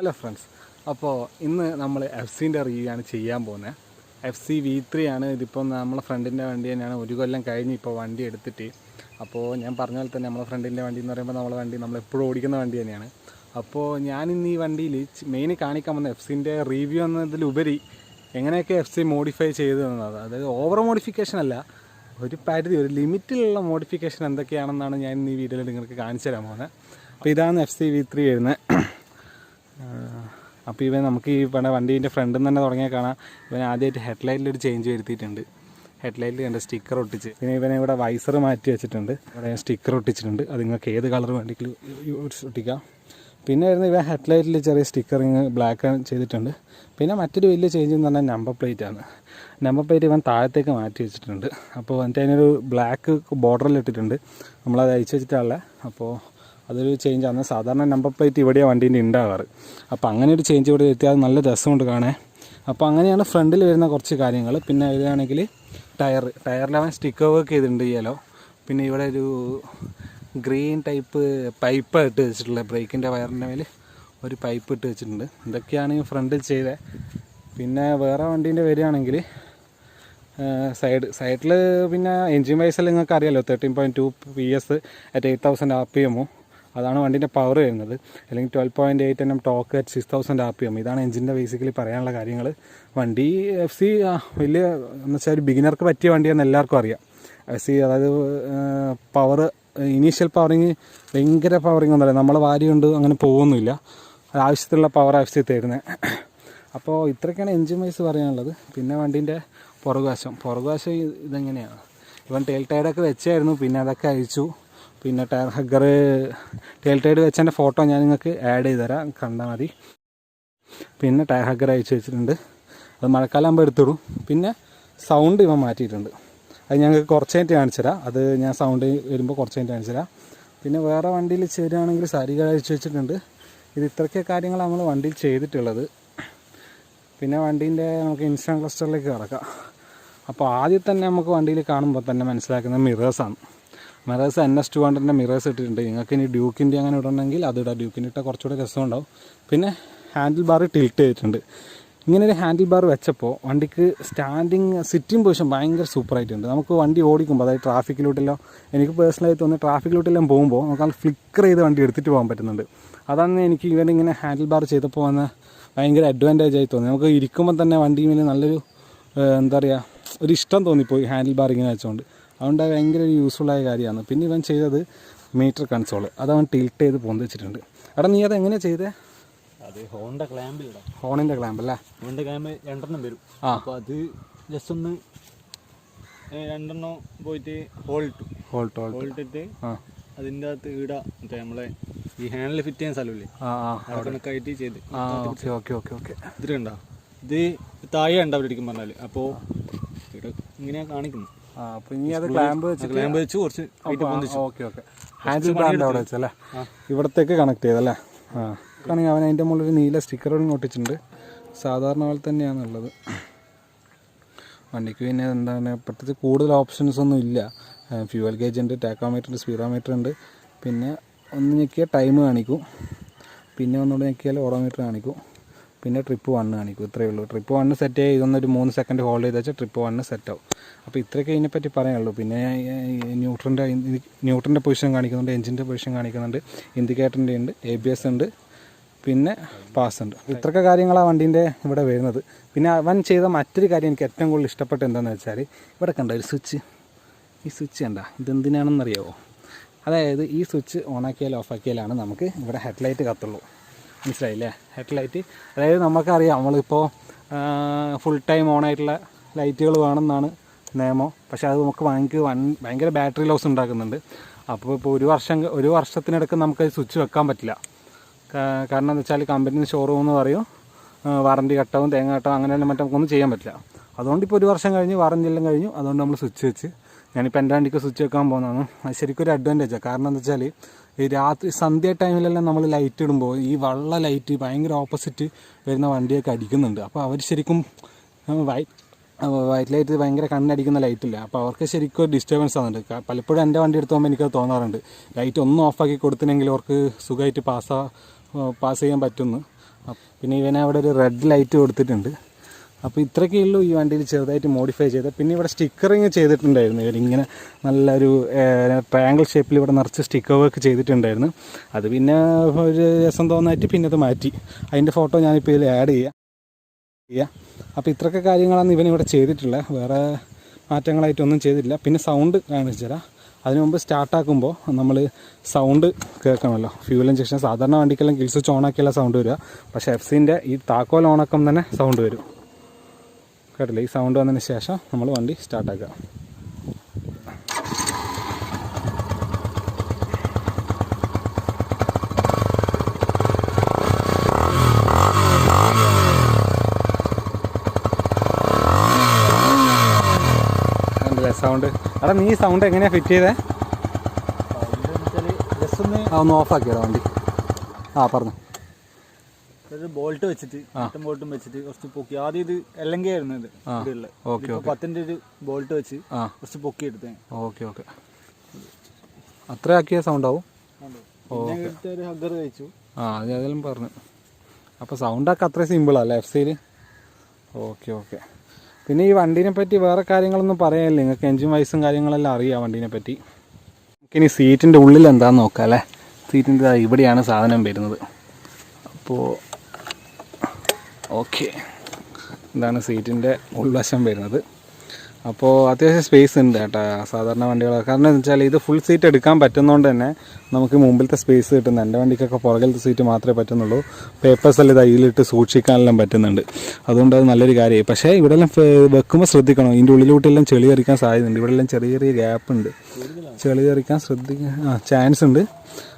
Hello friends, അപ്പോൾ ഇന്ന് നമ്മൾ FC-ൻ്റെ റിവ്യൂ ആണ് ചെയ്യാൻ പോകുന്നത്. FC V3 ആണ്. ഇതിപ്പം നമ്മളെ ഫ്രണ്ടിൻ്റെ വണ്ടി തന്നെയാണ്. ഒരു കൊല്ലം കഴിഞ്ഞ് ഇപ്പോൾ വണ്ടി എടുത്തിട്ട്. അപ്പോൾ ഞാൻ പറഞ്ഞ പോലെ തന്നെ നമ്മളെ ഫ്രണ്ടിൻ്റെ വണ്ടി എന്ന് പറയുമ്പോൾ നമ്മളെ വണ്ടി നമ്മളെപ്പോഴും ഓടിക്കുന്ന വണ്ടി തന്നെയാണ്. അപ്പോൾ ഞാനിന്ന് ഈ വണ്ടിയിൽ മെയിൻ കാണിക്കാൻ വന്ന FC-ൻ്റെ റിവ്യൂ എന്നതിലുപരി എങ്ങനെയൊക്കെ FC മോഡിഫൈ ചെയ്തു എന്നത്. അതായത് ഓവർ മോഡിഫിക്കേഷൻ അല്ല, ഒരു പരിധി, ഒരു ലിമിറ്റിലുള്ള മോഡിഫിക്കേഷൻ എന്തൊക്കെയാണെന്നാണ് ഞാൻ ഈ വീഡിയോയിൽ നിങ്ങൾക്ക് കാണിച്ചു തരാൻ പോകുന്നത്. അപ്പോൾ ഇതാണ് FC V3 വരുന്നത്. അപ്പോൾ ഇവൻ നമുക്ക് ഈ വണ്ടീൻ്റെ ഫ്രണ്ടിൽ നിന്ന് തന്നെ തുടങ്ങിയാൽ കാണാം. ഇവൻ ആദ്യമായിട്ട് ഹെഡ്ലൈറ്റിലൊരു ചേഞ്ച് വരുത്തിയിട്ടുണ്ട്. ഹെഡ്ലൈറ്റിൽ കണ്ട സ്റ്റിക്കർ ഒട്ടിച്ച്, പിന്നെ ഇവനെ ഇവിടെ വൈസർ മാറ്റി വെച്ചിട്ടുണ്ട്. ഇവിടെ സ്റ്റിക്കർ ഒട്ടിച്ചിട്ടുണ്ട്. അത് നിങ്ങൾക്ക് ഏത് കളർ വേണ്ടെങ്കിലും ഒട്ടിക്കാം. പിന്നെ വരുന്ന ഇവൻ ഹെഡ്ലൈറ്റിൽ ചെറിയ സ്റ്റിക്കറിങ് ബ്ലാക്ക് ചെയ്തിട്ടുണ്ട്. പിന്നെ മറ്റൊരു വലിയ ചേഞ്ച് എന്ന് പറഞ്ഞാൽ നമ്പർ പ്ലേറ്റ് ആണ്. നമ്പർ പ്ലേറ്റ് ഇവൻ താഴത്തേക്ക് മാറ്റി വെച്ചിട്ടുണ്ട്. അപ്പോൾ എന്നിട്ട് അതിനൊരു ബ്ലാക്ക് ബോർഡറിലിട്ടിട്ടുണ്ട്. നമ്മളത് അയച്ചു വെച്ചിട്ടുള്ള. അപ്പോൾ അതൊരു ചേഞ്ചാണ്. സാധാരണ നമ്പർ പ്ലേറ്റ് ഇവിടെയാണ് വണ്ടീൻ്റെ ഉണ്ടാകാറ്. അപ്പോൾ അങ്ങനെ ഒരു ചേഞ്ച് ഇവിടെ എത്തിയാൽ നല്ല രസമുണ്ട് കാണാൻ. അപ്പോൾ അങ്ങനെയാണ് ഫ്രണ്ടിൽ വരുന്ന കുറച്ച് കാര്യങ്ങൾ. പിന്നെ ഇതാണെങ്കിൽ ടയറിൽ അവൻ സ്റ്റിക്കർ വർക്ക് ചെയ്തിട്ടുണ്ട് യെല്ലോ. പിന്നെ ഇവിടെ ഒരു ഗ്രീൻ ടൈപ്പ് പൈപ്പ് ഇട്ട് വെച്ചിട്ടുള്ളത്. ബ്രേക്കിൻ്റെ വയറിൻ്റെ മേൽ ഒരു പൈപ്പ് ഇട്ട് വെച്ചിട്ടുണ്ട്. ഇതൊക്കെയാണ് ഈ ഫ്രണ്ടിൽ ചെയ്തത്. പിന്നെ വേറെ വണ്ടീൻ്റെ വരികയാണെങ്കിൽ സൈഡിൽ പിന്നെ എൻജിൻ വൈസെല്ലാം നിങ്ങൾക്ക് അറിയാമല്ലോ, 13.2 PS at 8000 RPM. അതാണ് വണ്ടീൻ്റെ പവർ വരുന്നത്. അല്ലെങ്കിൽ 12.8 Nm ടോക്ക് അറ്റ് 6000 RPM. ഇതാണ് എഞ്ചിൻ്റെ ബേസിക്കലി പറയാനുള്ള കാര്യങ്ങൾ. വണ്ടി FC വലിയ എന്ന് വെച്ചാൽ ഒരു ബിഗിനർക്ക് പറ്റിയ വണ്ടിയാണെന്ന് എല്ലാവർക്കും അറിയാം. FC അതായത് പവർ, ഇനീഷ്യൽ പവറിങ് ഭയങ്കര പവറിങ് ഒന്നുമല്ല. നമ്മൾ വാരി കൊണ്ട് അങ്ങനെ പോകുന്നില്ല. ആവശ്യത്തിലുള്ള പവർ FC തരുന്നത്. അപ്പോൾ ഇത്രയൊക്കെയാണ് എഞ്ചിൻ വൈസ് പറയാനുള്ളത്. പിന്നെ വണ്ടീൻ്റെ പുറകുവശം ഇതെങ്ങനെയാണ്. ഇവൻ ടെയിൽ ടയറൊക്കെ വെച്ചായിരുന്നു, പിന്നെ അതൊക്കെ അഴിച്ചു. പിന്നെ ടയർ ഹഗ്ഗർ, ടെയിൽ ടയർ വെച്ചതിൻ്റെ ഫോട്ടോ ഞാൻ നിങ്ങൾക്ക് ആഡ് ചെയ്ത് തരാം, കണ്ടാൽ മതി. പിന്നെ ടയർ ഹഗ്ഗർ അഴിച്ചു വെച്ചിട്ടുണ്ട്. അത് മഴക്കാലം ആകുമ്പോൾ എടുത്തിടും. പിന്നെ സൗണ്ട് ഇവൻ മാറ്റിയിട്ടുണ്ട്. അത് ഞങ്ങൾക്ക് കുറച്ച് കഴിഞ്ഞിട്ട് കാണിച്ചു തരാം. അത് ഞാൻ സൗണ്ട് വരുമ്പോൾ കുറച്ച് കഴിഞ്ഞിട്ട് കാണിച്ചു തരാം. പിന്നെ വേറെ വണ്ടിയിൽ ചേരുകയാണെങ്കിൽ സാരികൾ അഴിച്ചു വെച്ചിട്ടുണ്ട്. ഇത് ഇത്രയ്ക്ക് കാര്യങ്ങൾ നമ്മൾ വണ്ടിയിൽ ചെയ്തിട്ടുള്ളത്. പിന്നെ വണ്ടീൻ്റെ നമുക്ക് ഇൻസ്റ്റാൻ ക്ലസ്റ്ററിലേക്ക് കിടക്കാം. അപ്പോൾ ആദ്യം തന്നെ നമുക്ക് വണ്ടിയിൽ കാണുമ്പോൾ തന്നെ മനസ്സിലാക്കുന്നത് മിറേഴ്സാണ്. മിറേഴ്സ് NS200-ൻ്റെ മിറേഴ്സ് ഇട്ടിട്ടുണ്ട്. നിങ്ങൾക്ക് ഇനി ഡ്യൂക്കിൻ്റെ അങ്ങനെ ഇടണമെങ്കിൽ അത് ഇടാം. ഡ്യൂക്കിൻ്റെ ഇട്ടാൽ കുറച്ചുകൂടെ രസമുണ്ടാവും. പിന്നെ ഹാൻഡിൽ ബാർ ടിൽറ്റ് ചെയ്തിട്ടുണ്ട്. ഇങ്ങനെ ഒരു ഹാൻഡിൽ ബാർ വെച്ചപ്പോൾ വണ്ടിക്ക് സിറ്റിംഗ് പൊസിഷൻ ഭയങ്കര സൂപ്പറായിട്ടുണ്ട്. നമുക്ക് വണ്ടി ഓടിക്കുമ്പോൾ, അതായത് ട്രാഫിക്കിലോട്ടെല്ലാം, എനിക്ക് പേഴ്സണലായി തോന്നുന്നു ട്രാഫിക്കിലോട്ടെല്ലാം പോകുമ്പോൾ നമുക്ക് അത് ഫ്ലിക്കർ ചെയ്ത് വണ്ടി എടുത്തിട്ട് പോകാൻ പറ്റുന്നുണ്ട്. അതാണ് എനിക്ക് ഇങ്ങനെ ഹാൻഡിൽ ബാർ ചെയ്തപ്പോൾ വന്ന ഭയങ്കര അഡ്വാൻറ്റേജ് ആയി തോന്നി. നമുക്ക് ഇരിക്കുമ്പോൾ തന്നെ വണ്ടിയിൽ നല്ലൊരു എന്താ പറയുക, ഒരു ഇഷ്ടം തോന്നിപ്പോയി ഹാൻഡിൽ ബാർ ഇങ്ങനെ വെച്ചുകൊണ്ട്. അതുകൊണ്ട് ഭയങ്കര ഒരു യൂസ്ഫുള്ളായ കാര്യമാണ്. പിന്നെ ഇവൻ ചെയ്തത് മീറ്റർ കൺസോൾ, അതവൻ ടിൽറ്റ് ചെയ്ത് പൊന്തിച്ചിട്ടുണ്ട്. എടാ നീ അത് എങ്ങനെയാണ് ചെയ്തേ? അത് ഹോണിൻ്റെ ക്ലാമ്പിലിടാം. ഹോണിൻ്റെ ക്ലാമ്പ് അല്ലേ? ഹോണിൻ്റെ ക്ലാമ്പ് 2 വരും. അപ്പോൾ അത് ജസ്റ്റ് ഒന്ന് 2 പോയിട്ട് ഹോൾട്ടിട്ട് അതിൻ്റെ അകത്ത് ഇടാം. മറ്റേ നമ്മളെ ഈ ഹാൻഡിൽ ഫിറ്റ് ചെയ്യുന്ന സ്ഥലമില്ലേ, അവിടെ കയറ്റി ചെയ്ത് ഇതിൽ കണ്ടോ. ഇത് താഴെ ഉണ്ടാവും ഇടിക്കും പറഞ്ഞാൽ. അപ്പോൾ ഇവിടെ ഇങ്ങനെയാണ് കാണിക്കുന്നത്. ക്ലാമ്പ് വെച്ച് കുറച്ച് ഹാൻഡിൽ ബാറിൻ്റെ അവിടെ വെച്ചല്ലേ, ഇവിടത്തേക്ക് കണക്ട് ചെയ്തല്ലേ. ആണെങ്കിൽ അവൻ അതിൻ്റെ മുകളിൽ ഒരു നീല സ്റ്റിക്കറും ഒട്ടിച്ചിട്ടുണ്ട്. സാധാരണ പോലെ തന്നെയാണുള്ളത് വണ്ടിക്ക്. പിന്നെ എന്താണ് പ്രത്യേകിച്ച് കൂടുതൽ ഓപ്ഷൻസ് ഒന്നും ഇല്ല. ഫ്യൂവൽ ഗേജ് ഉണ്ട്, ടാക്കോമീറ്റർ ഉണ്ട്, സ്പീഡോമീറ്റർ ഉണ്ട്. പിന്നെ ഒന്ന് ഞെക്കിയാൽ ടൈം കാണിക്കും. പിന്നെ ഒന്നുകൂടെ ഞെക്കിയാൽ ഓഡോമീറ്റർ കാണിക്കും. പിന്നെ ട്രിപ്പ് 1 കാണിക്കും. ഇത്രയേ ഉള്ളൂ. ട്രിപ്പ് 1 സെറ്റ് ആയി ഇതൊന്നൊരു 3 സെക്കൻഡ് ഹോൾഡ് ചെയ്ത് വെച്ചാൽ ട്രിപ്പ് 1 സെറ്റാവും. അപ്പോൾ ഇത്രയൊക്കെ ഇതിനെപ്പറ്റി പറയാനുള്ളൂ. പിന്നെ ന്യൂട്രൻ്റെ പൊസിഷൻ കാണിക്കുന്നുണ്ട്, എഞ്ചിൻ്റെ പൊസിഷൻ കാണിക്കുന്നുണ്ട്, ഇൻഡിക്കേറ്ററിൻ്റെ ഉണ്ട്, ABS ഉണ്ട്, പിന്നെ പാസ് ഉണ്ട്. ഇത്രയൊക്കെ കാര്യങ്ങളാണ് വണ്ടീൻ്റെ ഇവിടെ വരുന്നത്. പിന്നെ അവൻ ചെയ്ത മറ്റൊരു കാര്യം എനിക്ക് ഏറ്റവും കൂടുതൽ ഇഷ്ടപ്പെട്ടത് എന്താണെന്ന് വെച്ചാൽ, ഇവിടെ കണ്ട ഒരു സ്വിച്ച്, ഈ സ്വിച്ച് കണ്ട, ഇതെന്തിനാണെന്നറിയാമോ? അതായത് ഈ സ്വിച്ച് ഓണാക്കിയാൽ ഓഫാക്കിയാലാണ് നമുക്ക് ഇവിടെ ഹെഡ്ലൈറ്റ് കത്തുള്ളൂ. മനസ്സിലായില്ലേ? ഹെഡ്ലൈറ്റ്, അതായത് നമുക്കറിയാം നമ്മളിപ്പോൾ ഫുൾ ടൈം ഓണായിട്ടുള്ള ലൈറ്റുകൾ വേണമെന്നാണ് നിയമം. പക്ഷേ അത് നമുക്ക് ഭയങ്കര ബാറ്ററി ലോസ് ഉണ്ടാക്കുന്നുണ്ട്. അപ്പോൾ ഇപ്പോൾ ഒരു വർഷത്തിനിടയ്ക്ക് നമുക്ക് സ്വിച്ച് വെക്കാൻ പറ്റില്ല. കാരണം എന്താ വെച്ചാൽ കമ്പനി ഷോറൂം എന്ന് പറയും വാറണ്ടി കട്ടാവും, തേങ്ങ കട്ടാവും, അങ്ങനെയെല്ലാം നമുക്കൊന്നും ചെയ്യാൻ പറ്റില്ല. അതുകൊണ്ട് ഇപ്പോൾ 1 വർഷം കഴിഞ്ഞ് വാറണ്ടി എല്ലാം കഴിഞ്ഞു. അതുകൊണ്ട് നമ്മൾ സ്വിച്ച് വെച്ച്, ഞാനിപ്പോൾ എൻ്റെ വണ്ടിക്ക് സ്വിച്ച് വെക്കാൻ പോകുന്നതാണ്. അത് ശരിക്കും ഒരു അഡ്വാൻറ്റേജാണ്. കാരണം എന്താ വെച്ചാൽ ഈ രാത്രി സന്ധ്യ ടൈമിലെല്ലാം നമ്മൾ ലൈറ്റ് ഇടുമ്പോൾ ഈ വള്ള ലൈറ്റ് ഭയങ്കര ഓപ്പോസിറ്റ് വരുന്ന വണ്ടിയൊക്കെ അടിക്കുന്നുണ്ട്. അപ്പോൾ അവർ ശരിക്കും വൈറ്റ് ലൈറ്റ് ഭയങ്കര കണ്ണടിക്കുന്ന ലൈറ്റില്ല. അപ്പോൾ അവർക്ക് ശരിക്കും ഒരു ഡിസ്റ്റർബൻസ് ആകുന്നുണ്ട്. പലപ്പോഴും എൻ്റെ വണ്ടി എടുത്ത് പോകുമ്പോൾ എനിക്കത് തോന്നാറുണ്ട്, ലൈറ്റ് ഒന്നും ഓഫാക്കി കൊടുത്തിനെങ്കിൽ അവർക്ക് സുഖമായിട്ട് പാസ് ചെയ്യാൻ പറ്റുന്നു. പിന്നെ ഇവനെ അവിടെ ഒരു റെഡ് ലൈറ്റ് കൊടുത്തിട്ടുണ്ട്. അപ്പോൾ ഇത്രയൊക്കെ ഉള്ളൂ ഈ വണ്ടിയിൽ ചെറുതായിട്ട് മോഡിഫൈ ചെയ്ത്. പിന്നെ ഇവിടെ സ്റ്റിക്കറിങ് ചെയ്തിട്ടുണ്ടായിരുന്നു ഇവരിങ്ങനെ നല്ലൊരു ട്രയാങ്കിൾ ഷേപ്പിൽ ഇവിടെ നിറച്ച് സ്റ്റിക്കർ വർക്ക് ചെയ്തിട്ടുണ്ടായിരുന്നു. അത് പിന്നെ ഒരു രസം തോന്നായിട്ട് പിന്നെ അത് മാറ്റി. അതിൻ്റെ ഫോട്ടോ ഞാനിപ്പോൾ ഇതിൽ ആഡ് ചെയ്യാം. അപ്പോൾ ഇത്രയൊക്കെ കാര്യങ്ങളാണ് ഇവനിവിടെ ചെയ്തിട്ടുള്ളത്. വേറെ മാറ്റങ്ങളായിട്ടൊന്നും ചെയ്തിട്ടില്ല. പിന്നെ സൗണ്ട് കാണിച്ചു തരാം. അതിന് മുമ്പ് സ്റ്റാർട്ടാക്കുമ്പോൾ നമ്മൾ സൗണ്ട് കേൾക്കണമല്ലോ. ഫ്യൂൽ ഇഞ്ചക്ഷൻ സാധാരണ വണ്ടിക്കെല്ലാം കിൽ സ്വിച്ച് ഓണാക്കിയല്ല സൗണ്ട് വരിക. പക്ഷേ എഫ്സിൻ്റെ ഈ താക്കോൽ ഓണാക്കം തന്നെ സൗണ്ട് വരും. കേട്ടില്ല? ഈ സൗണ്ട് വന്നതിന് ശേഷം നമ്മൾ വണ്ടി സ്റ്റാർട്ടാക്കുക. കണ്ടില്ലേ സൗണ്ട്? എടാ നീ സൗണ്ട് എങ്ങനെയാണ് ഫിറ്റ് ചെയ്തേ? ഒന്ന് ഓഫാക്കിയതാ വണ്ടി. പറഞ്ഞു. ഒരു ബോൾട്ട് വെച്ചിട്ട് ബോൾട്ടും വെച്ചിട്ട് കുറച്ച് പൊക്കി. ആദ്യം ഇത് അല്ലെങ്കിൽ ആയിരുന്നു ഇത് 10ന്റെ ഒരു ബോൾട്ട് വെച്ച് കുറച്ച് പൊക്കി എടുത്തേ. ഓക്കെ അത്ര ആക്കിയ സൗണ്ട് ആവും. ഒരു ഹഗ്ഗർ കഴിച്ചു. അതെല്ലാം പറഞ്ഞു. അപ്പോൾ സൗണ്ടൊക്കെ അത്ര സിമ്പിളല്ലേ എഫ് സിയിൽ? ഓക്കെ. പിന്നെ ഈ വണ്ടീനെ പറ്റി വേറെ കാര്യങ്ങളൊന്നും പറയാനില്ല. നിങ്ങൾക്ക് എൻജിൻ വൈസും കാര്യങ്ങളെല്ലാം അറിയാം വണ്ടീനെ പറ്റി. നമുക്കിനി സീറ്റിൻ്റെ ഉള്ളിൽ എന്താണെന്ന് നോക്കാം അല്ലേ? സീറ്റിൻ്റെ ഇവിടെയാണ് സാധനം വരുന്നത്. അപ്പോൾ ഓക്കെ, ഇതാണ് സീറ്റിൻ്റെ ഉൾവശം വരുന്നത്. അപ്പോൾ അത്യാവശ്യം സ്പേസ് ഉണ്ട് കേട്ടോ സാധാരണ വണ്ടികളൊക്കെ. കാരണം എന്ന് വെച്ചാൽ ഇത് ഫുൾ സീറ്റ് എടുക്കാൻ പറ്റുന്നതുകൊണ്ട് തന്നെ നമുക്ക് മുമ്പിലത്തെ സ്പേസ് കിട്ടുന്നത്. എൻ്റെ വണ്ടിക്കൊക്കെ പുറകിലത്തെ സീറ്റ് മാത്രമേ പറ്റുന്നുള്ളൂ. പേപ്പേഴ്സ് എല്ലാം ഇതിലിട്ട് സൂക്ഷിക്കാനെല്ലാം പറ്റുന്നുണ്ട്. അതുകൊണ്ട് അത് നല്ലൊരു കാര്യമായി. പക്ഷേ ഇവിടെ എല്ലാം വെക്കുമ്പോൾ ശ്രദ്ധിക്കണം. ഇതിൻ്റെ ഉള്ളിലോട്ടെല്ലാം ചെളി തെറിക്കാൻ സാധ്യതയുണ്ട്. ഇവിടെ എല്ലാം ചെറിയ ഗ്യാപ്പ് ഉണ്ട്. ചെളി തെറിക്കാൻ ചാൻസ് ഉണ്ട്.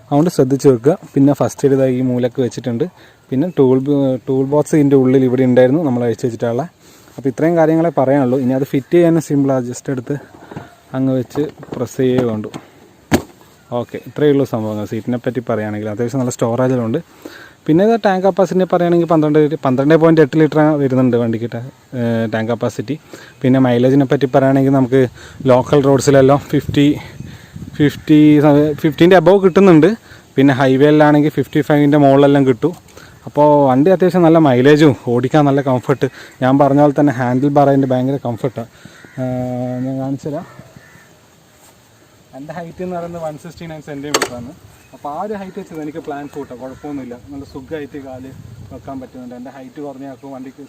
അതുകൊണ്ട് ശ്രദ്ധിച്ച് വെക്കുക. പിന്നെ ഫസ്റ്റ് എയ്ഡ് ഈ മൂലക്ക് വെച്ചിട്ടുണ്ട്. പിന്നെ ടൂൾ ബോക്സ് ഇതിൻ്റെ ഉള്ളിൽ ഇവിടെ ഉണ്ടായിരുന്നു, നമ്മൾ അഴിച്ചു വെച്ചിട്ടുള്ള. അപ്പോൾ ഇത്രയും കാര്യങ്ങളെ പറയാനുള്ളൂ. ഇനി അത് ഫിറ്റ് ചെയ്യാനും സിമ്പിളാണ്. ജസ്റ്റ് എടുത്ത് അങ്ങ് വെച്ച് പ്രസ് ചെയ്യുക വേണ്ടു. ഓക്കെ, ഇത്രയേ ഉള്ളൂ സംഭവങ്ങൾ. സീറ്റിനെ പറ്റി പറയുകയാണെങ്കിൽ അത്യാവശ്യം നല്ല സ്റ്റോറേജിലുണ്ട്. പിന്നെ ഇത് ടാങ്ക് കപ്പാസിറ്റി പറയുകയാണെങ്കിൽ 12.8 ലിറ്റർ വരുന്നുണ്ട് വണ്ടിക്ക് ടാങ്ക് കപ്പാസിറ്റി. പിന്നെ മൈലേജിനെ പറ്റി പറയുകയാണെങ്കിൽ നമുക്ക് ലോക്കൽ റോഡ്സിലെല്ലാം 50-ൻ്റെ അബവ് കിട്ടുന്നുണ്ട്. പിന്നെ ഹൈവേയിലാണെങ്കിൽ 55-ൻ്റെ മുകളിലെല്ലാം കിട്ടും. അപ്പോൾ വണ്ടി അത്യാവശ്യം നല്ല മൈലേജും ഓടിക്കാൻ നല്ല കംഫർട്ട്. ഞാൻ പറഞ്ഞ പോലെ തന്നെ ഹാൻഡിൽ ബാർ അതിൻ്റെ ഭയങ്കര കംഫർട്ടാണ്. ഞാൻ കാണിച്ചു തരാം. എൻ്റെ ഹൈറ്റ് എന്ന് പറയുന്നത് 169 സെൻറ്റിമീറ്ററാണ്. അപ്പോൾ ആ ഒരു ഹൈറ്റ് വെച്ചത് എനിക്ക് പ്ലാൻ കൂട്ടാം, കുഴപ്പമൊന്നുമില്ല. നല്ല സുഖമായിട്ട് കാല് വെക്കാൻ പറ്റുന്നുണ്ട്. എൻ്റെ ഹൈറ്റ് കുറഞ്ഞാക്കും വണ്ടിക്ക്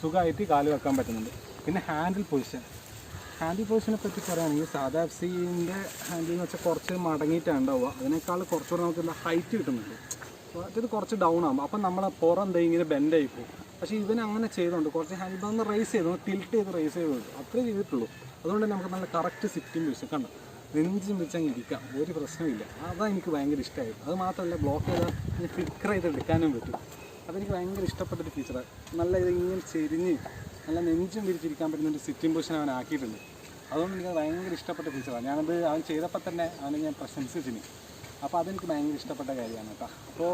സുഖമായിട്ട് കാല് വെക്കാൻ പറ്റുന്നുണ്ട്. പിന്നെ ഹാൻഡിൽ പൊസിഷനെ പറ്റി പറയുകയാണെങ്കിൽ സാധാ എഫ് സിൻ്റെ ഹാൻഡിൽ എന്ന് വെച്ചാൽ കുറച്ച് മടങ്ങിയിട്ടാണ് ഉണ്ടാവുക. അതിനേക്കാൾ കുറച്ചുകൂടെ നമുക്കുള്ള ഹൈറ്റ് കിട്ടുന്നുണ്ട്. അപ്പോൾ ഇത് കുറച്ച് ഡൗൺ ആകും. അപ്പം നമ്മളെ പുറം ഇങ്ങനെ ബെൻഡായി പോകും. പക്ഷേ ഇവന് അങ്ങനെ ചെയ്തുകൊണ്ട് കുറച്ച് ഹാൻഡിൽ ബാർ ഒന്ന് റേസ് ചെയ്തു, ടിൽറ്റ് ചെയ്ത് റേസ് ചെയ്തുകൊണ്ട് അത്രേ ചെയ്തിട്ടുള്ളൂ. അതുകൊണ്ട് തന്നെ നമുക്ക് നല്ല കറക്റ്റ് സിറ്റിംഗ് പൊസിഷൻ കണ്ടു നെഞ്ചും വെച്ചങ്ങ് ഇരിക്കാം, ഒരു പ്രശ്നമില്ല. അതാണ് എനിക്ക് ഭയങ്കര ഇഷ്ടമായി. അത് മാത്രമല്ല ബ്ലോക്ക് ചെയ്താൽ ഫിക്കർ ചെയ്ത് എടുക്കാനും പറ്റും. അതെനിക്ക് ഭയങ്കര ഇഷ്ടപ്പെട്ടൊരു ഫീച്ചറാണ്. നല്ല ഇതിങ്ങനെ ചെരിഞ്ഞ് നല്ല നെഞ്ചും വിരിച്ചിരിക്കാൻ പറ്റുന്നൊരു സിറ്റിംഗ് പൊസിഷൻ അവൻ ആക്കിയിട്ടുണ്ട്. അതുകൊണ്ട് എനിക്ക് ഭയങ്കര ഇഷ്ടപ്പെട്ട ഫീച്ചറാണ്. ഞാനത് അവൻ ചെയ്തപ്പോൾ തന്നെ അവനെ ഞാൻ പ്രശംസിച്ചിന്. അപ്പോൾ അതെനിക്ക് ഭയങ്കര ഇഷ്ടപ്പെട്ട കാര്യമാണ് കേട്ടോ. അപ്പോൾ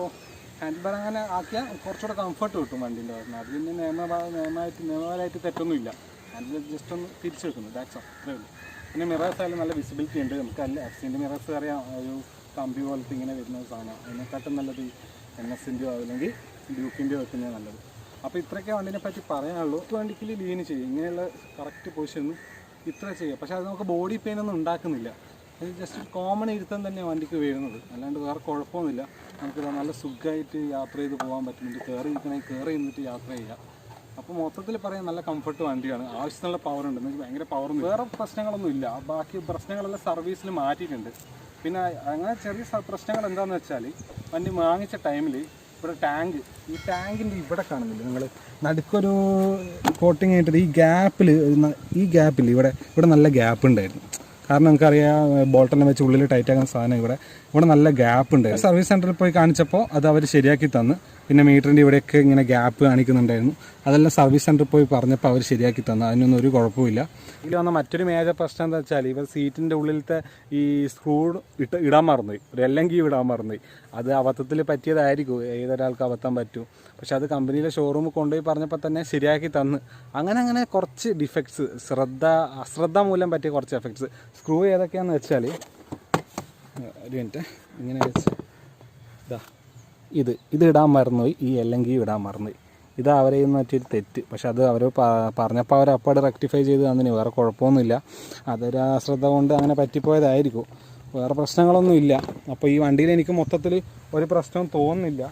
ഹാൻഡിൽ ബാർ അങ്ങനെ ആക്കിയാൽ കുറച്ചുകൂടെ കംഫർട്ട് കിട്ടും വണ്ടീൻ്റെ ഭാഗത്ത്. അത് പിന്നെ നിയമപരമായിട്ട് തെറ്റൊന്നുമില്ല. ഹാൻഡിൽ ജസ്റ്റ് ഒന്ന് തിരിച്ചു വെക്കുന്നു, ദാറ്റ്സ് ഓൾ, അത്രേ ഉള്ളൂ. പിന്നെ മിറേഴ്സ് ആയാലും നല്ല വിസിബിലിറ്റി ഉണ്ട്. നമുക്കല്ല എഫ്സിൻ്റെ മിറേഴ്സ് അറിയാം, ഒരു കമ്പി പോലത്തെ ഇങ്ങനെ വരുന്ന സാധനം. അതിനെക്കാട്ടും നല്ലത് NSൻ്റെയോ അല്ലെങ്കിൽ ഡ്യൂക്കിൻ്റെയോ വെക്കുന്നത് നല്ലത്. അപ്പോൾ ഇത്രയൊക്കെ വണ്ടിനെ പറ്റി പറയാനുള്ളൂ. വണ്ടിക്ക് ലീൻ ചെയ്യും, ഇങ്ങനെയുള്ള കറക്റ്റ് പൊസിഷനും ഇത്ര ചെയ്യുക. പക്ഷേ അത് നമുക്ക് ബോഡി പെയിൻ ഒന്നും ഉണ്ടാക്കുന്നില്ല. അത് ജസ്റ്റ് കോമൺ ഇരുത്തം തന്നെ വണ്ടിക്ക് വരുന്നത്, അല്ലാണ്ട് വേറെ കുഴപ്പമൊന്നുമില്ല. നമുക്ക് നല്ല സുഖമായിട്ട് യാത്ര ചെയ്ത് പോകാൻ പറ്റുന്നുണ്ട്. കയറി ഇരിക്കണമെങ്കിൽ കയറി നിന്നിട്ട് യാത്ര ചെയ്യുക. അപ്പോൾ മൊത്തത്തിൽ പറയാൻ നല്ല കംഫർട്ട് വണ്ടിയാണ്. ആവശ്യത്തിനുള്ള പവർ ഉണ്ട്, എനിക്ക് ഭയങ്കര പവറൊന്നും വേറെ പ്രശ്നങ്ങളൊന്നും ഇല്ല. ബാക്കി പ്രശ്നങ്ങളെല്ലാം സർവീസിൽ മാറ്റിയിട്ടുണ്ട്. പിന്നെ അങ്ങനെ ചെറിയ പ്രശ്നങ്ങൾ എന്താണെന്ന് വെച്ചാൽ വണ്ടി വാങ്ങിച്ച ടൈമിൽ ഇവിടെ ഈ ടാങ്കിൻ്റെ ഇവിടെ കാണുന്നില്ല നിങ്ങൾ, നടുക്കൊരു കോട്ടിങ് ആയിട്ട് ഈ ഗ്യാപ്പിൽ ഇവിടെ നല്ല ഗ്യാപ്പ് ഉണ്ടായിരുന്നു. കാരണം നമുക്കറിയാം ബോൾട്ടെല്ലാം വെച്ച് ഉള്ളിൽ ടൈറ്റ് ആക്കുന്ന സാധനം ഇവിടെ നല്ല ഗ്യാപ്പ് ഉണ്ടായിരുന്നു. സർവീസ് സെൻറ്ററിൽ പോയി കാണിച്ചപ്പോൾ അത് അവർ ശരിയാക്കി തന്നു. പിന്നെ മീറ്ററിൻ്റെ ഇവിടെയൊക്കെ ഇങ്ങനെ ഗ്യാപ്പ് കാണിക്കുന്നുണ്ടായിരുന്നു. അതെല്ലാം സർവീസ് സെൻറ്ററിൽ പോയി പറഞ്ഞപ്പോൾ അവർ ശരിയാക്കി തന്നു. അതിനൊന്നും ഒരു കുഴപ്പമില്ല. ഇതിൽ വന്ന മറ്റൊരു മേജർ പ്രശ്നം എന്താ വെച്ചാൽ ഇവർ സീറ്റിൻ്റെ ഉള്ളിലത്തെ ഈ സ്ക്രൂ ഇടാൻ മറന്നുപോയി, ഒരു എല്ലാം ഇടാൻ മറന്നുപോയി. അത് അബദ്ധത്തിൽ പറ്റിയതായിരിക്കും, ഏതൊരാൾക്ക് അബദ്ധം പറ്റും. പക്ഷെ അത് കമ്പനിയിലെ ഷോറൂമിൽ കൊണ്ടുപോയി പറഞ്ഞപ്പോൾ തന്നെ ശരിയാക്കി തന്ന്. അങ്ങനെ കുറച്ച് ഡിഫക്ട്സ് അശ്രദ്ധ മൂലം പറ്റിയ കുറച്ച് എഫക്ട്സ്. സ്ക്രൂ ഏതൊക്കെയാണെന്ന് വെച്ചാൽ ഒരു മിനിറ്റ് ഇങ്ങനെ വെച്ച് ഇത് ഇടാൻ മറന്നുപോയി, ഈ എല്ലെങ്കിൽ ഇടാൻ മറന്നുപോയി. ഇത് അവരെ പറ്റിയൊരു തെറ്റ്. പക്ഷെ അത് അവർ പറഞ്ഞപ്പോൾ അവർ അപ്പാട് റെക്ടിഫൈ ചെയ്ത് തന്നിന്, വേറെ കുഴപ്പമൊന്നുമില്ല. അതൊരു അശ്രദ്ധ കൊണ്ട് അങ്ങനെ പറ്റിപ്പോയതായിരിക്കും, വേറെ പ്രശ്നങ്ങളൊന്നും ഇല്ല. അപ്പോൾ ഈ വണ്ടിയിൽ എനിക്ക് മൊത്തത്തിൽ ഒരു പ്രശ്നവും തോന്നുന്നില്ല,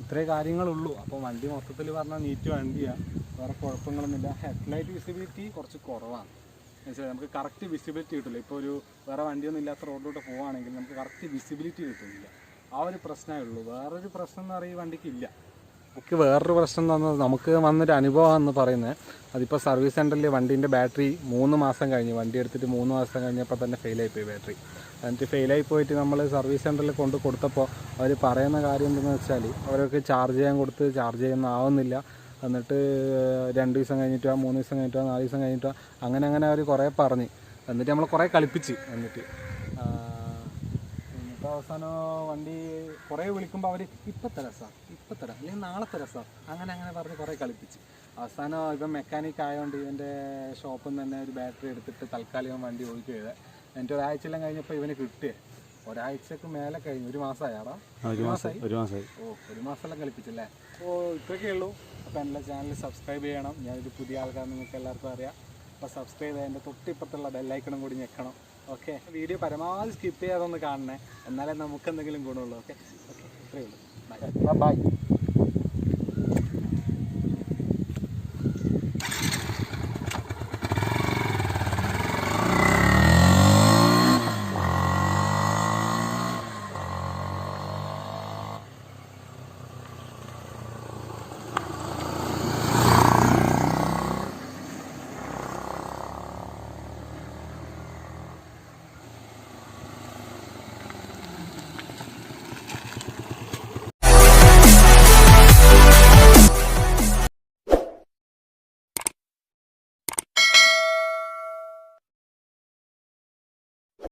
ഇത്രേ കാര്യങ്ങളുള്ളൂ. അപ്പോൾ വണ്ടി മൊത്തത്തിൽ പറഞ്ഞാൽ നീറ്റ് വണ്ടിയാണ്, വേറെ കുഴപ്പങ്ങളൊന്നുമില്ല. ഹെഡ്ലൈറ്റ് വിസിബിലിറ്റി കുറച്ച് കുറവാണ്, എന്നുവെച്ചാൽ നമുക്ക് കറക്റ്റ് വിസിബിലിറ്റി കിട്ടില്ല. ഇപ്പോൾ ഒരു വേറെ വണ്ടിയൊന്നും ഇല്ലാത്ത റോഡിലോട്ട് പോവുകയാണെങ്കിൽ നമുക്ക് കറക്റ്റ് വിസിബിലിറ്റി കിട്ടുന്നില്ല, ആ ഒരു പ്രശ്നമേ ഉള്ളൂ. വേറൊരു പ്രശ്നം എന്ന് പറയുക ഈ വണ്ടിക്കില്ല. നമുക്ക് വേറൊരു പ്രശ്നം എന്ന് പറഞ്ഞാൽ നമുക്ക് വന്നൊരു അനുഭവമാണെന്ന് പറയുന്നത്, അതിപ്പോൾ സർവീസ് സെൻറ്ററിൽ വണ്ടീൻ്റെ ബാറ്ററി 3 മാസം കഴിഞ്ഞ്, വണ്ടി എടുത്തിട്ട് 3 മാസം കഴിഞ്ഞപ്പോൾ തന്നെ ഫെയിലായിപ്പോയി ബാറ്ററി. എന്നിട്ട് ഫെയിലായി പോയിട്ട് നമ്മൾ സർവീസ് സെൻറ്ററിൽ കൊടുത്തപ്പോൾ അവർ പറയുന്ന കാര്യം എന്തെന്ന് വെച്ചാൽ, അവർക്ക് ചാർജ് ചെയ്യാൻ കൊടുത്ത് ചാർജ് ചെയ്യുന്നാവുന്നില്ല. എന്നിട്ട് 2 ദിവസം കഴിഞ്ഞിട്ടോ 3 ദിവസം കഴിഞ്ഞിട്ടോ 4 ദിവസം കഴിഞ്ഞിട്ടോ അങ്ങനെ അവർ കുറേ പറഞ്ഞ്, എന്നിട്ട് നമ്മൾ കുറേ കളിപ്പിച്ച്. എന്നിട്ട് അവസാനം വണ്ടി കുറേ വിളിക്കുമ്പോൾ അവർ ഇപ്പം തരാം സാർ, അല്ലെങ്കിൽ നാളത്തെ രസം, അങ്ങനെ പറഞ്ഞ് കുറേ കളിപ്പിച്ച്. അവസാനം ഇപ്പം മെക്കാനിക് ആയതുകൊണ്ട് ഇവൻ്റെ ഷോപ്പിൽ നിന്ന് തന്നെ ഒരു ബാറ്ററി എടുത്തിട്ട് തൽക്കാലികം വണ്ടി ഓടിക്കുക ചെയ്തത്. എന്നിട്ട് ഒരാഴ്ചയെല്ലാം കഴിഞ്ഞപ്പോൾ ഇവന് കിട്ടിയേ, ഒരാഴ്ചക്ക് മേലെ കഴിഞ്ഞു, 1 മാസമായാറാ? 1 മാസമായി. ഓ, 1 മാസമെല്ലാം കളിപ്പിച്ചല്ലേ. അപ്പോൾ ഇത്രയൊക്കെ ഉള്ളൂ. അപ്പോൾ എൻ്റെ ചാനൽ സബ്സ്ക്രൈബ് ചെയ്യണം. ഞാനൊരു പുതിയ ആൾക്കാർ നിങ്ങൾക്ക് എല്ലാവർക്കും അറിയാം. അപ്പോൾ സബ്സ്ക്രൈബ് ചെയ്ത് എൻ്റെ തൊട്ടിപ്പുറത്തുള്ള ബെല്ലൈക്കണും കൂടി ഞെക്കണം. ഓക്കെ, വീഡിയോ പരമാവധി സ്കിപ്പ് ചെയ്യാതെ ഒന്ന് കാണണേ, എന്നാലേ നമുക്ക് എന്തെങ്കിലും ഗുണമുള്ളൂ. ഓക്കെ, ഇത്രയേ ഉള്ളൂ. ബൈ.